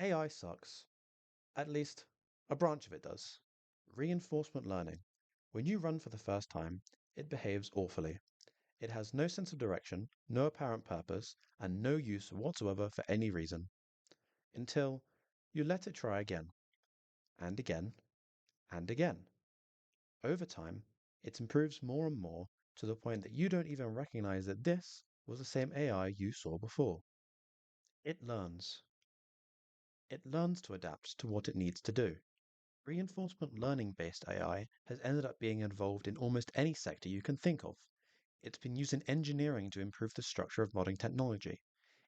AI sucks. At least, a branch of it does. Reinforcement learning. When you run for the first time, it behaves awfully. It has no sense of direction, no apparent purpose, and no use whatsoever for any reason. Until you let it try again, and again, and again. Over time, it improves more and more to the point that you don't even recognize that this was the same AI you saw before. It learns. It learns to adapt to what it needs to do. Reinforcement learning based AI has ended up being involved in almost any sector you can think of. It's been used in engineering to improve the structure of modern technology.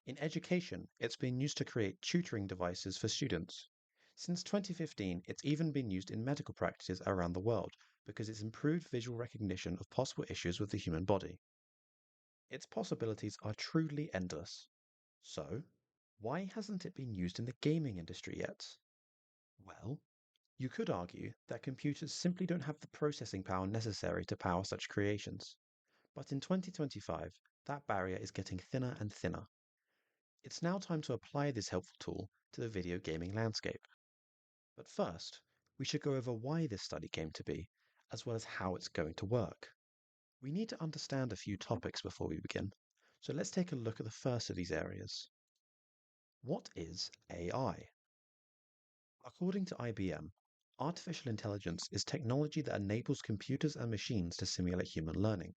In education, it's been used to create tutoring devices for students. Since 2015, it's even been used in medical practices around the world because it's improved visual recognition of possible issues with the human body. Its possibilities are truly endless. So, why hasn't it been used in the gaming industry yet? Well, you could argue that computers simply don't have the processing power necessary to power such creations. But in 2025, that barrier is getting thinner and thinner. It's now time to apply this helpful tool to the video gaming landscape. But first, we should go over why this study came to be, as well as how it's going to work. We need to understand a few topics before we begin, so let's take a look at the first of these areas. What is AI? According to IBM, artificial intelligence is technology that enables computers and machines to simulate human learning.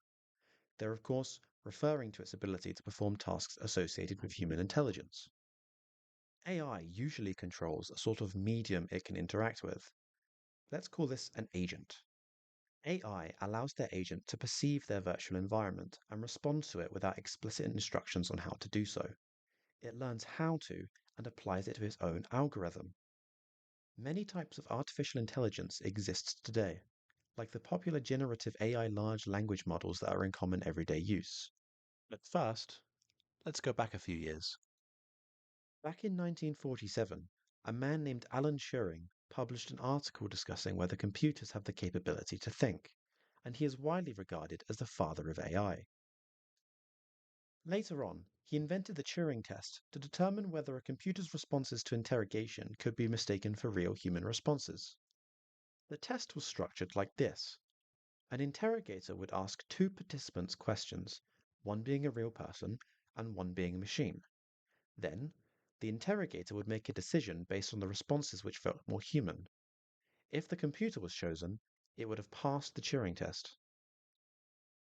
They're, of course, referring to its ability to perform tasks associated with human intelligence. AI usually controls a sort of medium it can interact with. Let's call this an agent. AI allows their agent to perceive their virtual environment and respond to it without explicit instructions on how to do so. It learns how to and applies it to its own algorithm. Many types of artificial intelligence exist today, like the popular generative AI large language models that are in common everyday use. But first, let's go back a few years. Back in 1947, a man named Alan Turing published an article discussing whether computers have the capability to think, and he is widely regarded as the father of AI. Later on, he invented the Turing test to determine whether a computer's responses to interrogation could be mistaken for real human responses. The test was structured like this. An interrogator would ask two participants questions, one being a real person and one being a machine. Then, the interrogator would make a decision based on the responses which felt more human. If the computer was chosen, it would have passed the Turing test.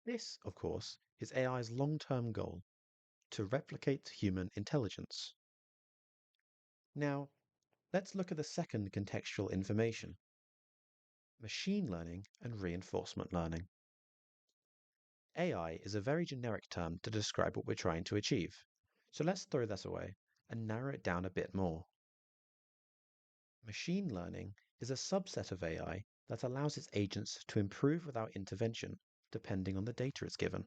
This, of course, is AI's long-term goal, to replicate human intelligence. Now, let's look at the second contextual information: machine learning and reinforcement learning. AI is a very generic term to describe what we're trying to achieve, so let's throw that away and narrow it down a bit more. Machine learning is a subset of AI that allows its agents to improve without intervention, depending on the data it's given.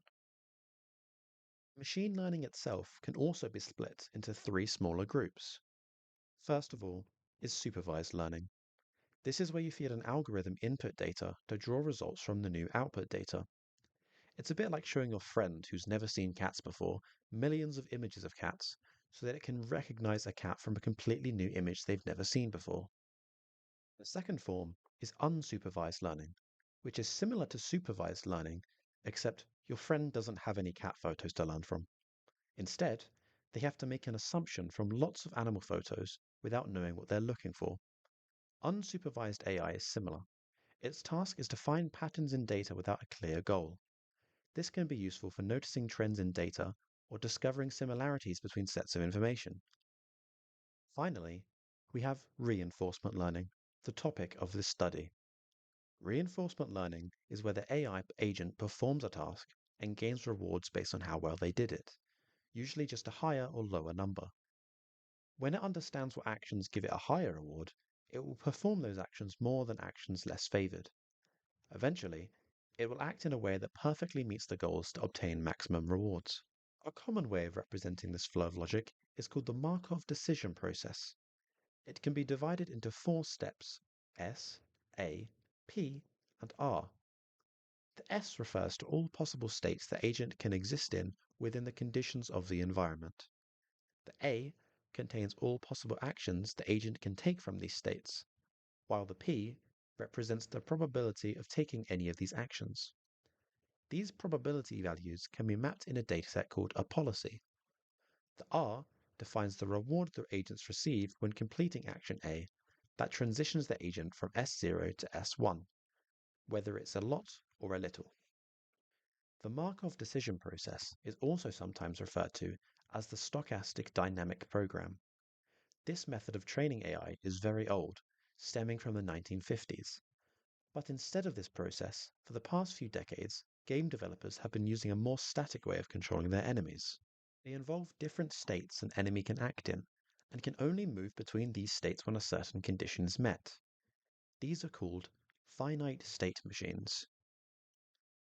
Machine learning itself can also be split into three smaller groups. First of all is supervised learning. This is where you feed an algorithm input data to draw results from the new output data. It's a bit like showing your friend who's never seen cats before millions of images of cats so that it can recognize a cat from a completely new image they've never seen before. The second form is unsupervised learning, which is similar to supervised learning, except your friend doesn't have any cat photos to learn from. Instead, they have to make an assumption from lots of animal photos without knowing what they're looking for. Unsupervised AI is similar. Its task is to find patterns in data without a clear goal. This can be useful for noticing trends in data or discovering similarities between sets of information. Finally, we have reinforcement learning, the topic of this study. Reinforcement learning is where the AI agent performs a task and gains rewards based on how well they did it, usually just a higher or lower number. When it understands what actions give it a higher reward, it will perform those actions more than actions less favored. Eventually, it will act in a way that perfectly meets the goals to obtain maximum rewards. A common way of representing this flow of logic is called the Markov decision process. It can be divided into four steps: S, A, P, and R. The S refers to all possible states the agent can exist in within the conditions of the environment. The A contains all possible actions the agent can take from these states, while the P represents the probability of taking any of these actions. These probability values can be mapped in a dataset called a policy. The R defines the reward the agents receive when completing action A that transitions the agent from S0 to S1, whether it's a lot or a little. The Markov decision process is also sometimes referred to as the stochastic dynamic program. This method of training AI is very old, stemming from the 1950s. But instead of this process, for the past few decades, game developers have been using a more static way of controlling their enemies. They involve different states an enemy can act in, and can only move between these states when a certain condition is met. These are called finite state machines.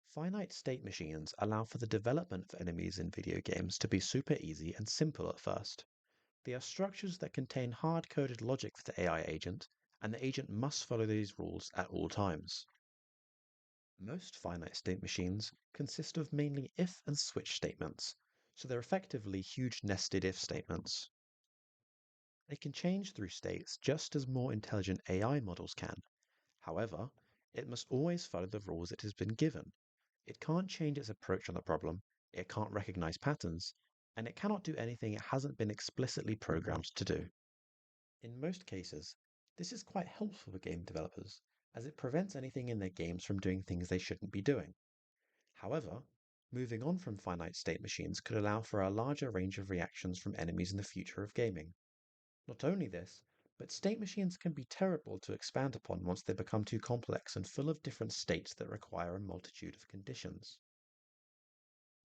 Finite state machines allow for the development of enemies in video games to be super easy and simple at first. They are structures that contain hard-coded logic for the AI agent, and the agent must follow these rules at all times. Most finite state machines consist of mainly if and switch statements, so they're effectively huge nested if statements. They can change through states just as more intelligent AI models can. However, it must always follow the rules it has been given. It can't change its approach on the problem, it can't recognize patterns, and it cannot do anything it hasn't been explicitly programmed to do. In most cases, this is quite helpful for game developers, as it prevents anything in their games from doing things they shouldn't be doing. However, moving on from finite state machines could allow for a larger range of reactions from enemies in the future of gaming. Not only this, but state machines can be terrible to expand upon once they become too complex and full of different states that require a multitude of conditions.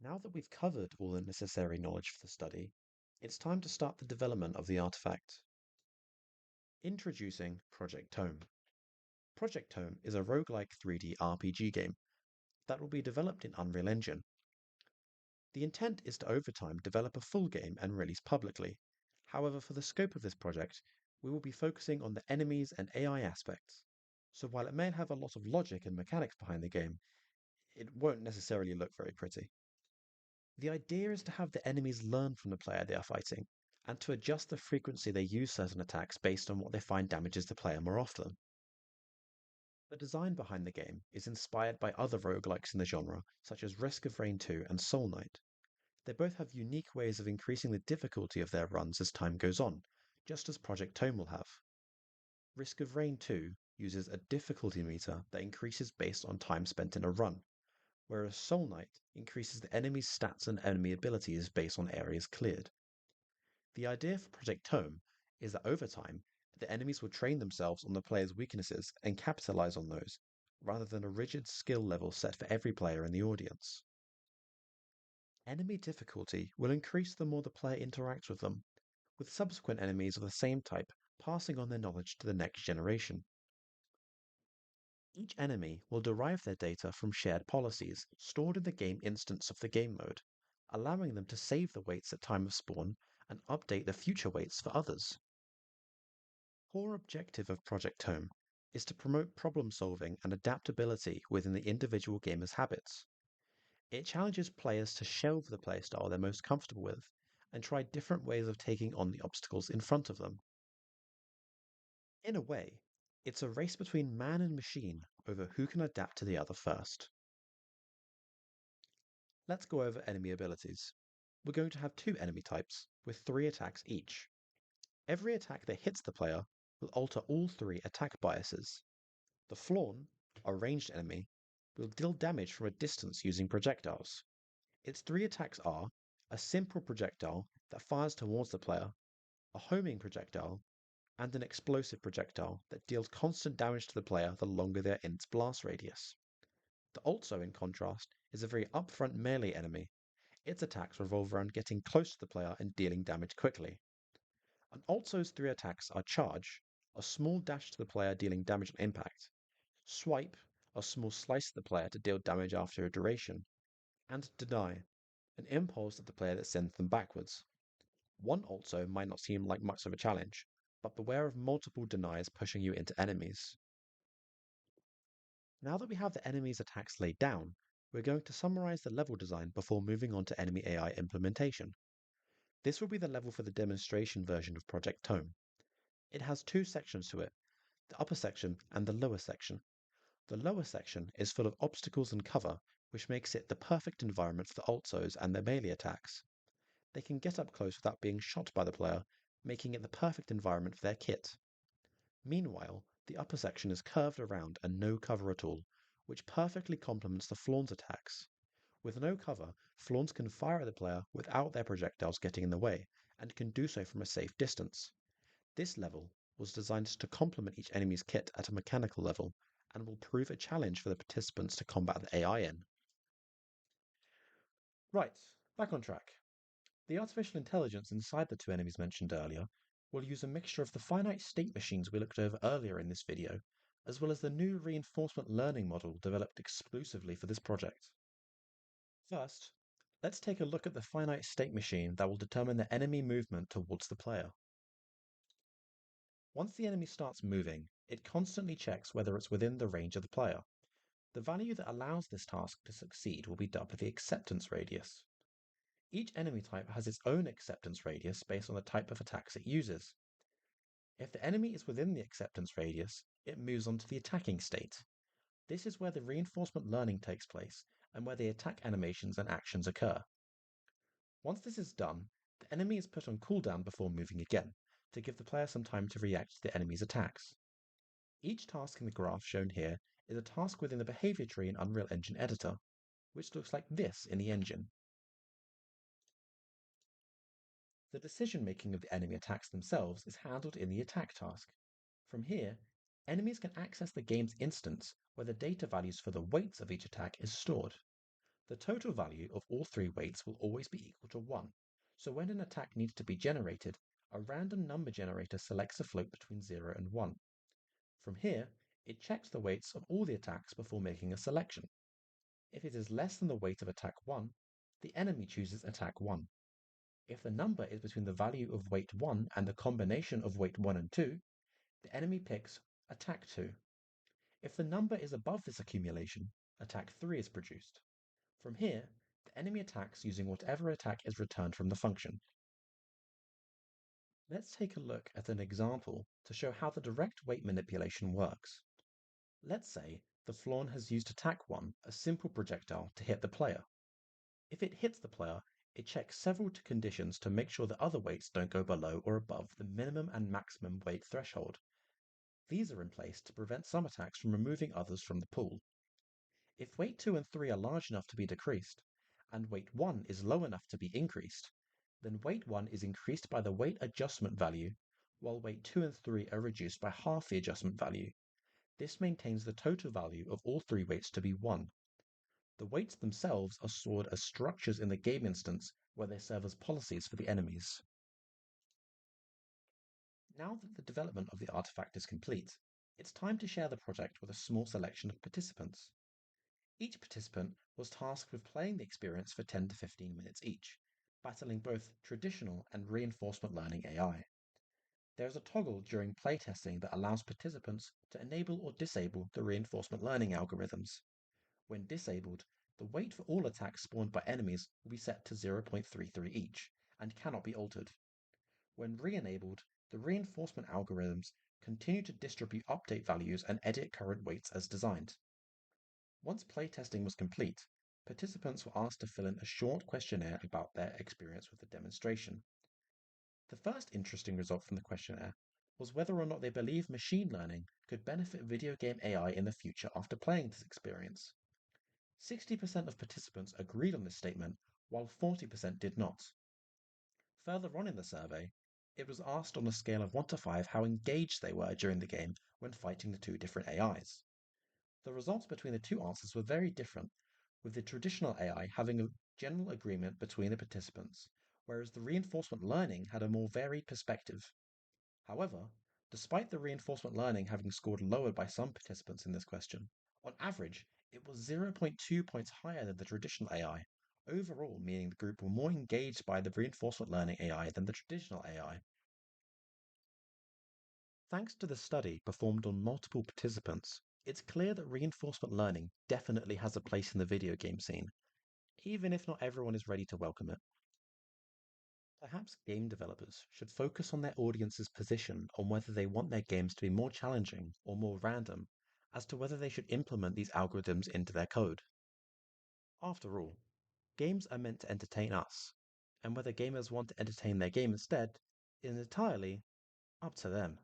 Now that we've covered all the necessary knowledge for the study, it's time to start the development of the artifact. Introducing Project Tome. Project Tome is a roguelike 3D RPG game that will be developed in Unreal Engine. The intent is to over time develop a full game and release publicly. However, for the scope of this project, we will be focusing on the enemies and AI aspects. So while it may have a lot of logic and mechanics behind the game, it won't necessarily look very pretty. The idea is to have the enemies learn from the player they are fighting, and to adjust the frequency they use certain attacks based on what they find damages the player more often. The design behind the game is inspired by other roguelikes in the genre, such as Risk of Rain 2 and Soul Knight. They both have unique ways of increasing the difficulty of their runs as time goes on, just as Project Tome will have. Risk of Rain 2 uses a difficulty meter that increases based on time spent in a run, whereas Soul Knight increases the enemy's stats and enemy abilities based on areas cleared. The idea for Project Tome is that over time, the enemies will train themselves on the player's weaknesses and capitalize on those, rather than a rigid skill level set for every player in the audience. Enemy difficulty will increase the more the player interacts with them, with subsequent enemies of the same type passing on their knowledge to the next generation. Each enemy will derive their data from shared policies stored in the game instance of the game mode, allowing them to save the weights at time of spawn and update the future weights for others. Core objective of Project Tome is to promote problem solving and adaptability within the individual gamer's habits. It challenges players to shelve the playstyle they're most comfortable with and try different ways of taking on the obstacles in front of them. In a way, it's a race between man and machine over who can adapt to the other first. Let's go over enemy abilities. We're going to have two enemy types, with 3 attacks each. Every attack that hits the player will alter all 3 attack biases. The Flawn, a ranged enemy, will deal damage from a distance using projectiles. Its 3 attacks are a simple projectile that fires towards the player, a homing projectile, and an explosive projectile that deals constant damage to the player the longer they're in its blast radius. The Also, in contrast, is a very upfront melee enemy. Its attacks revolve around getting close to the player and dealing damage quickly. An Alto's 3 attacks are Charge, a small dash to the player dealing damage on impact, Swipe, a small slice to the player to deal damage after a duration, and Deny, an impulse at the player that sends them backwards. One Also might not seem like much of a challenge, but beware of multiple denies pushing you into enemies. Now that we have the enemy's attacks laid down, we're going to summarize the level design before moving on to enemy AI implementation. This will be the level for the demonstration version of Project Tome. It has two sections to it, the upper section and the lower section. The lower section is full of obstacles and cover, which makes it the perfect environment for the Altzos and their melee attacks. They can get up close without being shot by the player, making it the perfect environment for their kit. Meanwhile, the upper section is curved around and no cover at all, which perfectly complements the Flawn's attacks. With no cover, Flawn's can fire at the player without their projectiles getting in the way, and can do so from a safe distance. This level was designed to complement each enemy's kit at a mechanical level, and will prove a challenge for the participants to combat the AI in. Right, back on track. The artificial intelligence inside the two enemies mentioned earlier will use a mixture of the finite state machines we looked over earlier in this video, as well as the new reinforcement learning model developed exclusively for this project. First, let's take a look at the finite state machine that will determine the enemy movement towards the player. Once the enemy starts moving, it constantly checks whether it's within the range of the player. The value that allows this task to succeed will be dubbed the acceptance radius. Each enemy type has its own acceptance radius based on the type of attacks it uses. If the enemy is within the acceptance radius, it moves on to the attacking state. This is where the reinforcement learning takes place and where the attack animations and actions occur. Once this is done, the enemy is put on cooldown before moving again, to give the player some time to react to the enemy's attacks. Each task in the graph shown here is a task within the behavior tree in Unreal Engine Editor, which looks like this in the engine. The decision-making of the enemy attacks themselves is handled in the attack task. From here, enemies can access the game's instance where the data values for the weights of each attack is stored. The total value of all three weights will always be equal to 1, so when an attack needs to be generated, a random number generator selects a float between 0 and 1. From here, it checks the weights of all the attacks before making a selection. If it is less than the weight of attack 1, the enemy chooses attack 1. If the number is between the value of weight 1 and the combination of weight 1 and 2, the enemy picks attack 2. If the number is above this accumulation, attack 3 is produced. From here, the enemy attacks using whatever attack is returned from the function. Let's take a look at an example to show how the direct weight manipulation works. Let's say the Flawn has used attack 1, a simple projectile, to hit the player. If it hits the player, it checks several conditions to make sure the other weights don't go below or above the minimum and maximum weight threshold. These are in place to prevent some attacks from removing others from the pool. If weight 2 and 3 are large enough to be decreased, and weight 1 is low enough to be increased, then weight 1 is increased by the weight adjustment value, while weight 2 and 3 are reduced by half the adjustment value. This maintains the total value of all three weights to be 1. The weights themselves are stored as structures in the game instance where they serve as policies for the enemies. Now that the development of the artifact is complete, it's time to share the project with a small selection of participants. Each participant was tasked with playing the experience for 10 to 15 minutes each, battling both traditional and reinforcement learning AI. There is a toggle during playtesting that allows participants to enable or disable the reinforcement learning algorithms. When disabled, the weight for all attacks spawned by enemies will be set to 0.33 each, and cannot be altered. When re-enabled, the reinforcement algorithms continue to distribute update values and edit current weights as designed. Once playtesting was complete, participants were asked to fill in a short questionnaire about their experience with the demonstration. The first interesting result from the questionnaire was whether or not they believe machine learning could benefit video game AI in the future after playing this experience. 60% of participants agreed on this statement, while 40% did not. Further on in the survey, it was asked on a scale of 1 to 5 how engaged they were during the game when fighting the two different AIs. The results between the two answers were very different, with the traditional AI having a general agreement between the participants, whereas the reinforcement learning had a more varied perspective. However, despite the reinforcement learning having scored lower by some participants in this question, on average, it was 0.2 points higher than the traditional AI, overall meaning the group were more engaged by the reinforcement learning AI than the traditional AI. Thanks to the study performed on multiple participants, it's clear that reinforcement learning definitely has a place in the video game scene, even if not everyone is ready to welcome it. Perhaps game developers should focus on their audience's position on whether they want their games to be more challenging or more random, as to whether they should implement these algorithms into their code. After all, games are meant to entertain us, and whether gamers want to entertain their game instead is entirely up to them.